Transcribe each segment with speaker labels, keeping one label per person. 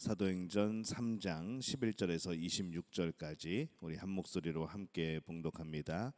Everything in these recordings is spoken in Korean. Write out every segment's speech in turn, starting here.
Speaker 1: 사도행전 3장 11절에서 26절까지 우리 한 목소리로 함께 봉독합니다.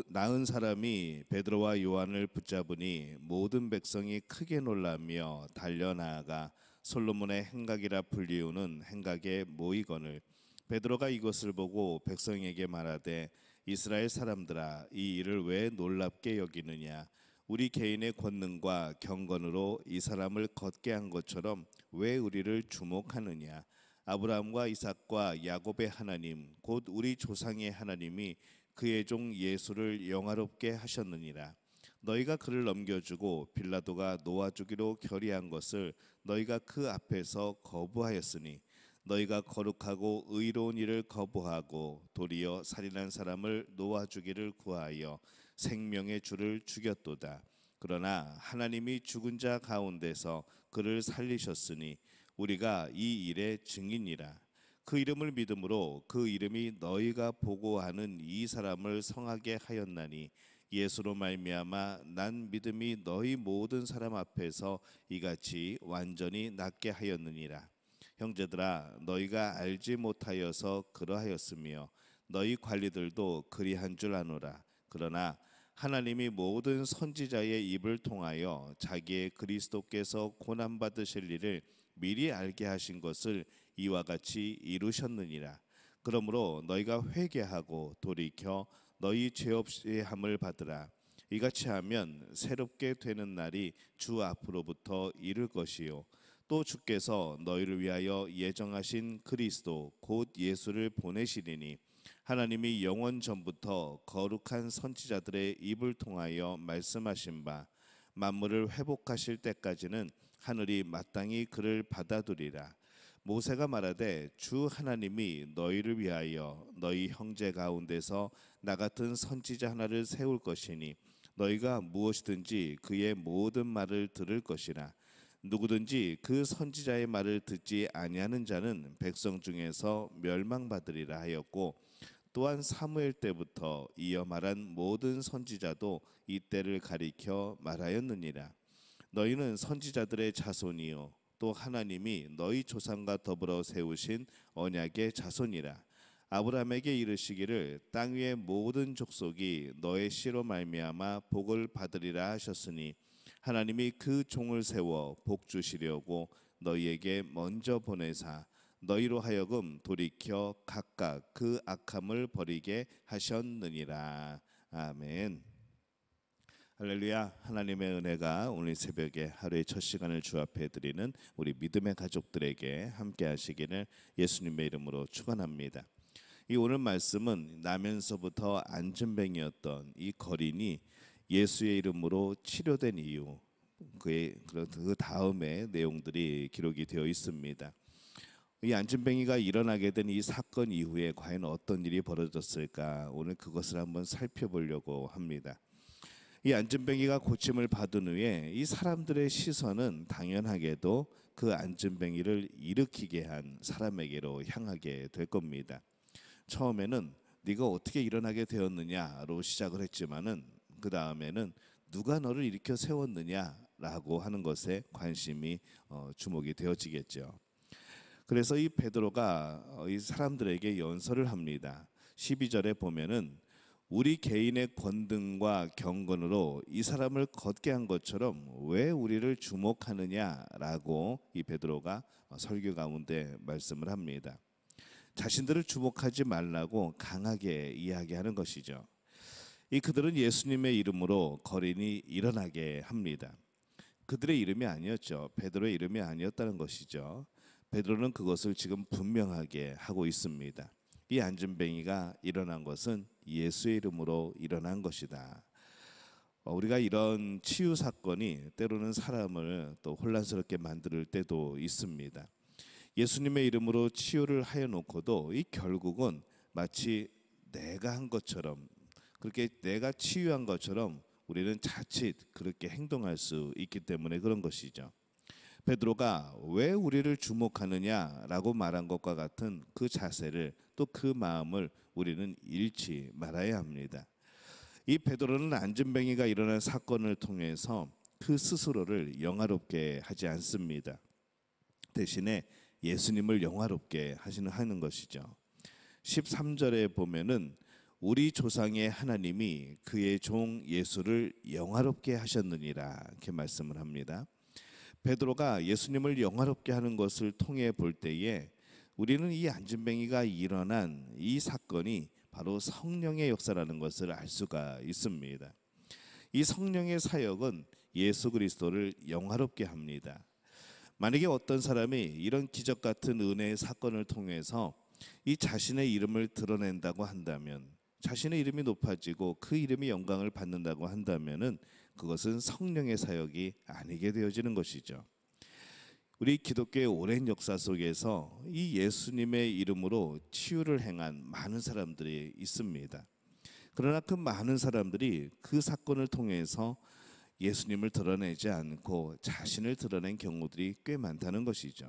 Speaker 1: 나은 사람이 베드로와 요한을 붙잡으니 모든 백성이 크게 놀라며 달려나아가 솔로몬의 행각이라 불리우는 행각에 모이거늘 베드로가 이것을 보고 백성에게 말하되 이스라엘 사람들아 이 일을 왜 놀랍게 여기느냐 우리 개인의 권능과 경건으로 이 사람을 걷게 한 것처럼 왜 우리를 주목하느냐 아브라함과 이삭과 야곱의 하나님 곧 우리 조상의 하나님이 그의 종 예수를 영화롭게 하셨느니라. 너희가 그를 넘겨주고 빌라도가 놓아주기로 결의한 것을 너희가 그 앞에서 거부하였으니 너희가 거룩하고 의로운 일을 거부하고 도리어 살인한 사람을 놓아주기를 구하여 생명의 주를 죽였도다. 그러나 하나님이 죽은 자 가운데서 그를 살리셨으니 우리가 이 일의 증인이라. 그 이름을 믿음으로 그 이름이 너희가 보고하는 이 사람을 성하게 하였나니 예수로 말미암아 난 믿음이 너희 모든 사람 앞에서 이같이 완전히 낫게 하였느니라. 형제들아 너희가 알지 못하여서 그러하였으며 너희 관리들도 그리한 줄 아노라. 그러나 하나님이 모든 선지자의 입을 통하여 자기의 그리스도께서 고난받으실 일을 미리 알게 하신 것을 이와 같이 이루셨느니라. 그러므로 너희가 회개하고 돌이켜 너희 죄 없이 함을 받으라. 이같이 하면 새롭게 되는 날이 주 앞으로부터 이를 것이요 또 주께서 너희를 위하여 예정하신 그리스도 곧 예수를 보내시리니 하나님이 영원 전부터 거룩한 선지자들의 입을 통하여 말씀하신 바 만물을 회복하실 때까지는 하늘이 마땅히 그를 받아두리라. 모세가 말하되 주 하나님이 너희를 위하여 너희 형제 가운데서 나 같은 선지자 하나를 세울 것이니 너희가 무엇이든지 그의 모든 말을 들을 것이라. 누구든지 그 선지자의 말을 듣지 아니하는 자는 백성 중에서 멸망받으리라 하였고 또한 사무엘 때부터 이어 말한 모든 선지자도 이 때를 가리켜 말하였느니라. 너희는 선지자들의 자손이요 또 하나님이 너희 조상과 더불어 세우신 언약의 자손이라. 아브라함에게 이르시기를 땅 위의 모든 족속이 너의 씨로 말미암아 복을 받으리라 하셨으니 하나님이 그 종을 세워 복 주시려고 너희에게 먼저 보내사 너희로 하여금 돌이켜 각각 그 악함을 버리게 하셨느니라. 아멘. 할렐루야. 하나님의 은혜가 오늘 새벽에 하루의 첫 시간을 주 앞에 드리는 우리 믿음의 가족들에게 함께 하시기를 예수님의 이름으로 축원합니다. 이 오늘 말씀은 나면서부터 안진뱅이였던 이 거린이 예수의 이름으로 치료된 이유, 그 다음에 내용들이 기록이 되어 있습니다. 이 안진뱅이가 일어나게 된 이 사건 이후에 과연 어떤 일이 벌어졌을까? 오늘 그것을 한번 살펴보려고 합니다. 이 안진뱅이가 고침을 받은 후에 이 사람들의 시선은 당연하게도 그 안진뱅이를 일으키게 한 사람에게로 향하게 될 겁니다. 처음에는 네가 어떻게 일어나게 되었느냐로 시작을 했지만은 그 다음에는 누가 너를 일으켜 세웠느냐라고 하는 것에 관심이 주목이 되어지겠죠. 그래서 이 베드로가 이 사람들에게 연설을 합니다. 12절에 보면은 우리 개인의 권능과 경건으로 이 사람을 걷게 한 것처럼 왜 우리를 주목하느냐라고 이 베드로가 설교 가운데 말씀을 합니다. 자신들을 주목하지 말라고 강하게 이야기하는 것이죠. 그들은 예수님의 이름으로 거린이 일어나게 합니다. 그들의 이름이 아니었죠. 베드로의 이름이 아니었다는 것이죠. 베드로는 그것을 지금 분명하게 하고 있습니다. 이 안진뱅이가 일어난 것은 예수의 이름으로 일어난 것이다. 우리가 이런 치유 사건이 때로는 사람을 또 혼란스럽게 만들 때도 있습니다. 예수님의 이름으로 치유를 하여 놓고도 이 결국은 마치 내가 한 것처럼 그렇게 내가 치유한 것처럼 우리는 자칫 그렇게 행동할 수 있기 때문에 그런 것이죠. 베드로가 왜 우리를 주목하느냐라고 말한 것과 같은 그 자세를 또 그 마음을 우리는 잃지 말아야 합니다. 이 베드로는 안진뱅이가 일어난 사건을 통해서 그 스스로를 영화롭게 하지 않습니다. 대신에 예수님을 영화롭게 하는 것이죠. 13절에 보면은 우리 조상의 하나님이 그의 종 예수를 영화롭게 하셨느니라 이렇게 말씀을 합니다. 베드로가 예수님을 영화롭게 하는 것을 통해 볼 때에 우리는 이 안진뱅이가 일어난 이 사건이 바로 성령의 역사라는 것을 알 수가 있습니다. 이 성령의 사역은 예수 그리스도를 영화롭게 합니다. 만약에 어떤 사람이 이런 기적 같은 은혜의 사건을 통해서 이 자신의 이름을 드러낸다고 한다면, 자신의 이름이 높아지고 그 이름이 영광을 받는다고 한다면은 그것은 성령의 사역이 아니게 되어지는 것이죠. 우리 기독교의 오랜 역사 속에서 이 예수님의 이름으로 치유를 행한 많은 사람들이 있습니다. 그러나 그 많은 사람들이 그 사건을 통해서 예수님을 드러내지 않고 자신을 드러낸 경우들이 꽤 많다는 것이죠.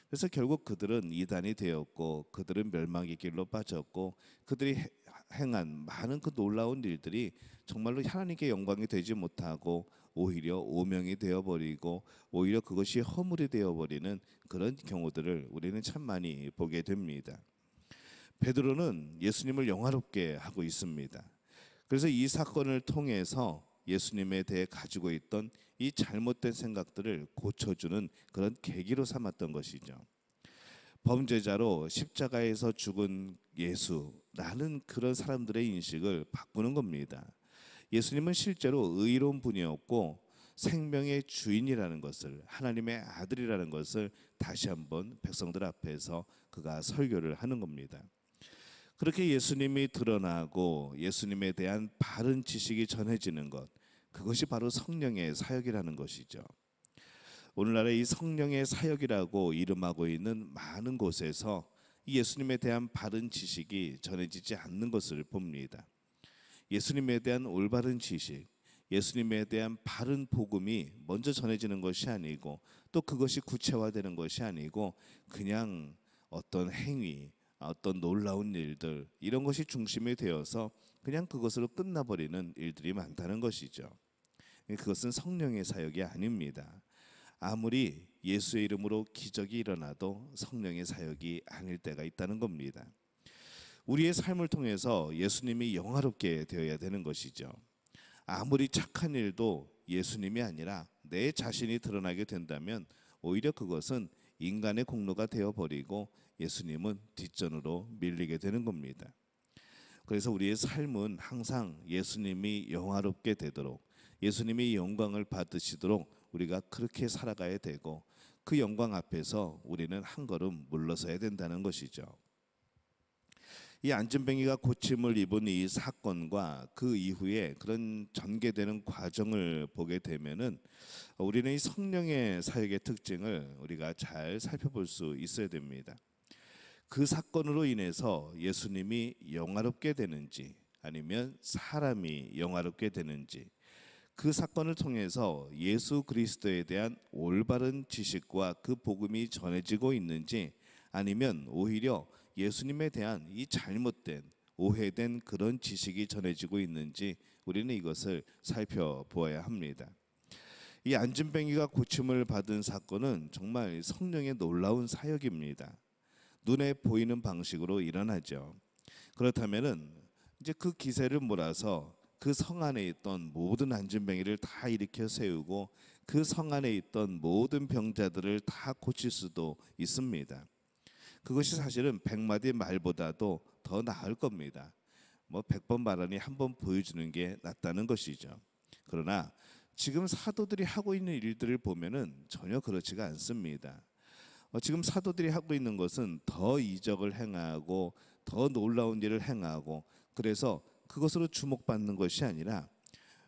Speaker 1: 그래서 결국 그들은 이단이 되었고 그들은 멸망의 길로 빠졌고 그들이 행한 많은 그 놀라운 일들이 정말로 하나님께 영광이 되지 못하고 오히려 오명이 되어버리고 오히려 그것이 허물이 되어버리는 그런 경우들을 우리는 참 많이 보게 됩니다. 베드로는 예수님을 영화롭게 하고 있습니다. 그래서 이 사건을 통해서 예수님에 대해 가지고 있던 이 잘못된 생각들을 고쳐주는 그런 계기로 삼았던 것이죠. 범죄자로 십자가에서 죽은 예수라는 그런 사람들의 인식을 바꾸는 겁니다. 예수님은 실제로 의로운 분이었고 생명의 주인이라는 것을, 하나님의 아들이라는 것을 다시 한번 백성들 앞에서 그가 설교를 하는 겁니다. 그렇게 예수님이 드러나고 예수님에 대한 바른 지식이 전해지는 것, 그것이 바로 성령의 사역이라는 것이죠. 오늘날의 이 성령의 사역이라고 이름하고 있는 많은 곳에서 예수님에 대한 바른 지식이 전해지지 않는 것을 봅니다. 예수님에 대한 올바른 지식, 예수님에 대한 바른 복음이 먼저 전해지는 것이 아니고 또 그것이 구체화되는 것이 아니고 그냥 어떤 행위, 어떤 놀라운 일들 이런 것이 중심이 되어서 그냥 그것으로 끝나버리는 일들이 많다는 것이죠. 그것은 성령의 사역이 아닙니다. 아무리 예수의 이름으로 기적이 일어나도 성령의 사역이 아닐 때가 있다는 겁니다. 우리의 삶을 통해서 예수님이 영화롭게 되어야 되는 것이죠. 아무리 착한 일도 예수님이 아니라 내 자신이 드러나게 된다면 오히려 그것은 인간의 공로가 되어버리고 예수님은 뒷전으로 밀리게 되는 겁니다. 그래서 우리의 삶은 항상 예수님이 영화롭게 되도록, 예수님이 영광을 받으시도록 우리가 그렇게 살아가야 되고 그 영광 앞에서 우리는 한 걸음 물러서야 된다는 것이죠. 이 안진뱅이가 고침을 입은 이 사건과 그 이후에 그런 전개되는 과정을 보게 되면은 우리는 이 성령의 사역의 특징을 우리가 잘 살펴볼 수 있어야 됩니다. 그 사건으로 인해서 예수님이 영화롭게 되는지 아니면 사람이 영화롭게 되는지, 그 사건을 통해서 예수 그리스도에 대한 올바른 지식과 그 복음이 전해지고 있는지 아니면 오히려 예수님에 대한 이 잘못된 오해된 그런 지식이 전해지고 있는지 우리는 이것을 살펴보아야 합니다. 이 안진뱅이가 고침을 받은 사건은 정말 성령의 놀라운 사역입니다. 눈에 보이는 방식으로 일어나죠. 그렇다면은 이제 그 기세를 몰아서 그 성 안에 있던 모든 안진뱅이를 다 일으켜 세우고 그 성 안에 있던 모든 병자들을 다 고칠 수도 있습니다. 그것이 사실은 100마디 말보다도 더 나을 겁니다. 100번 말하니 한 번 보여주는 게 낫다는 것이죠. 그러나 지금 사도들이 하고 있는 일들을 보면은 전혀 그렇지가 않습니다. 지금 사도들이 하고 있는 것은 더 이적을 행하고 더 놀라운 일을 행하고, 그래서 그것으로 주목받는 것이 아니라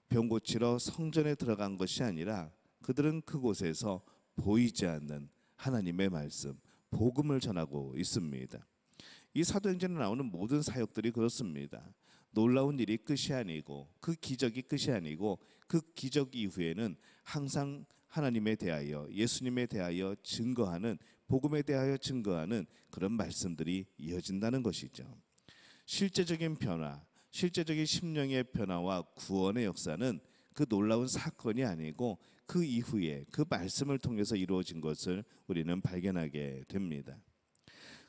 Speaker 1: 병 고치러 성전에 들어간 것이 아니라 그들은 그곳에서 보이지 않는 하나님의 말씀, 복음을 전하고 있습니다. 이 사도행전에 나오는 모든 사역들이 그렇습니다. 놀라운 일이 끝이 아니고 그 기적이 끝이 아니고 그 기적 이후에는 항상 하나님에 대하여, 예수님에 대하여 증거하는, 복음에 대하여 증거하는 그런 말씀들이 이어진다는 것이죠. 실제적인 변화, 실제적인 심령의 변화와 구원의 역사는 그 놀라운 사건이 아니고 그 이후에 그 말씀을 통해서 이루어진 것을 우리는 발견하게 됩니다.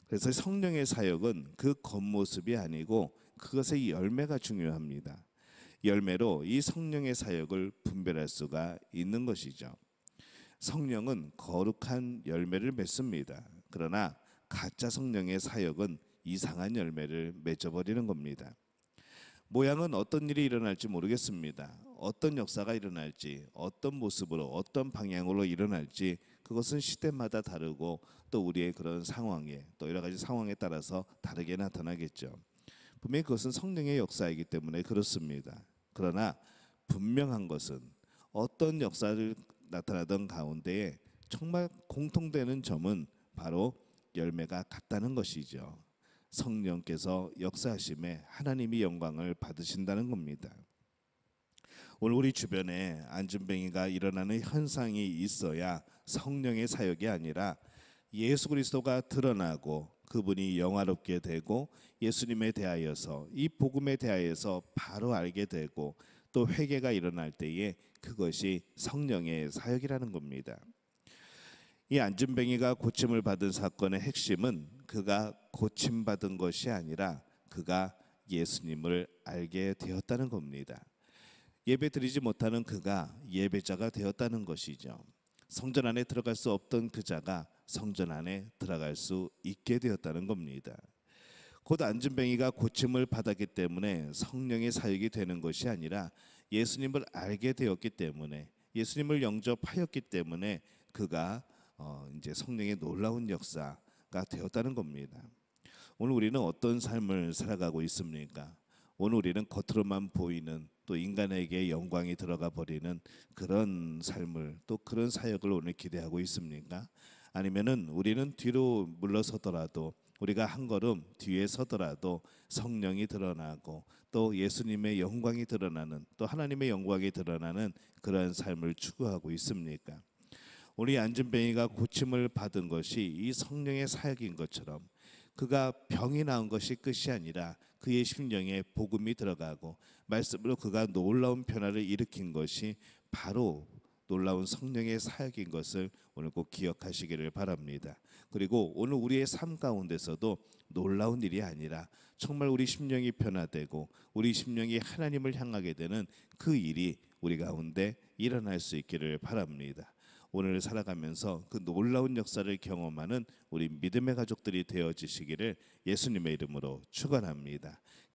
Speaker 1: 그래서 성령의 사역은 그 겉모습이 아니고 그것의 열매가 중요합니다. 열매로 이 성령의 사역을 분별할 수가 있는 것이죠. 성령은 거룩한 열매를 맺습니다. 그러나 가짜 성령의 사역은 이상한 열매를 맺어버리는 겁니다. 모양은 어떤 일이 일어날지 모르겠습니다. 어떤 역사가 일어날지, 어떤 모습으로, 어떤 방향으로 일어날지 그것은 시대마다 다르고 또 우리의 그런 상황에, 또 여러 가지 상황에 따라서 다르게 나타나겠죠. 분명히 그것은 성령의 역사이기 때문에 그렇습니다. 그러나 분명한 것은 어떤 역사를 나타나던 가운데에 정말 공통되는 점은 바로 열매가 같다는 것이죠. 성령께서 역사하심에 하나님이 영광을 받으신다는 겁니다. 오늘 우리 주변에 안진뱅이가 일어나는 현상이 있어야 성령의 사역이 아니라 예수 그리스도가 드러나고 그분이 영화롭게 되고 예수님에 대하여서 이 복음에 대하여서 바로 알게 되고 또 회개가 일어날 때에 그것이 성령의 사역이라는 겁니다. 이 안진뱅이가 고침을 받은 사건의 핵심은 그가 고침받은 것이 아니라 그가 예수님을 알게 되었다는 겁니다. 예배 드리지 못하는 그가 예배자가 되었다는 것이죠. 성전 안에 들어갈 수 없던 그 자가 성전 안에 들어갈 수 있게 되었다는 겁니다. 곧 안진뱅이가 고침을 받았기 때문에 성령의 사역이 되는 것이 아니라 예수님을 알게 되었기 때문에, 예수님을 영접하였기 때문에 그가 이제 성령의 놀라운 역사가 되었다는 겁니다. 오늘 우리는 어떤 삶을 살아가고 있습니까? 오늘 우리는 겉으로만 보이는 또 인간에게 영광이 들어가 버리는 그런 삶을, 또 그런 사역을 오늘 기대하고 있습니까? 아니면은 우리는 뒤로 물러서더라도, 우리가 한 걸음 뒤에 서더라도 성령이 드러나고 또 예수님의 영광이 드러나는, 또 하나님의 영광이 드러나는 그런 삶을 추구하고 있습니까? 우리 안진뱅이가 고침을 받은 것이 이 성령의 사역인 것처럼 그가 병이 나은 것이 끝이 아니라 그의 심령에 복음이 들어가고 말씀으로 그가 놀라운 변화를 일으킨 것이 바로 놀라운 성령의 사역인 것을 오늘 꼭 기억하시기를 바랍니다. 그리고 오늘 우리의 삶 가운데서도 놀라운 일이 아니라 정말 우리 심령이 변화되고 우리 심령이 하나님을 향하게 되는 그 일이 우리 가운데 일어날 수 있기를 바랍니다. 오늘 살아가면서 그 놀라운 역사를 경험하는 우리 믿음의 가족들이 되어지시기를 예수님의 이름으로 축원합니다.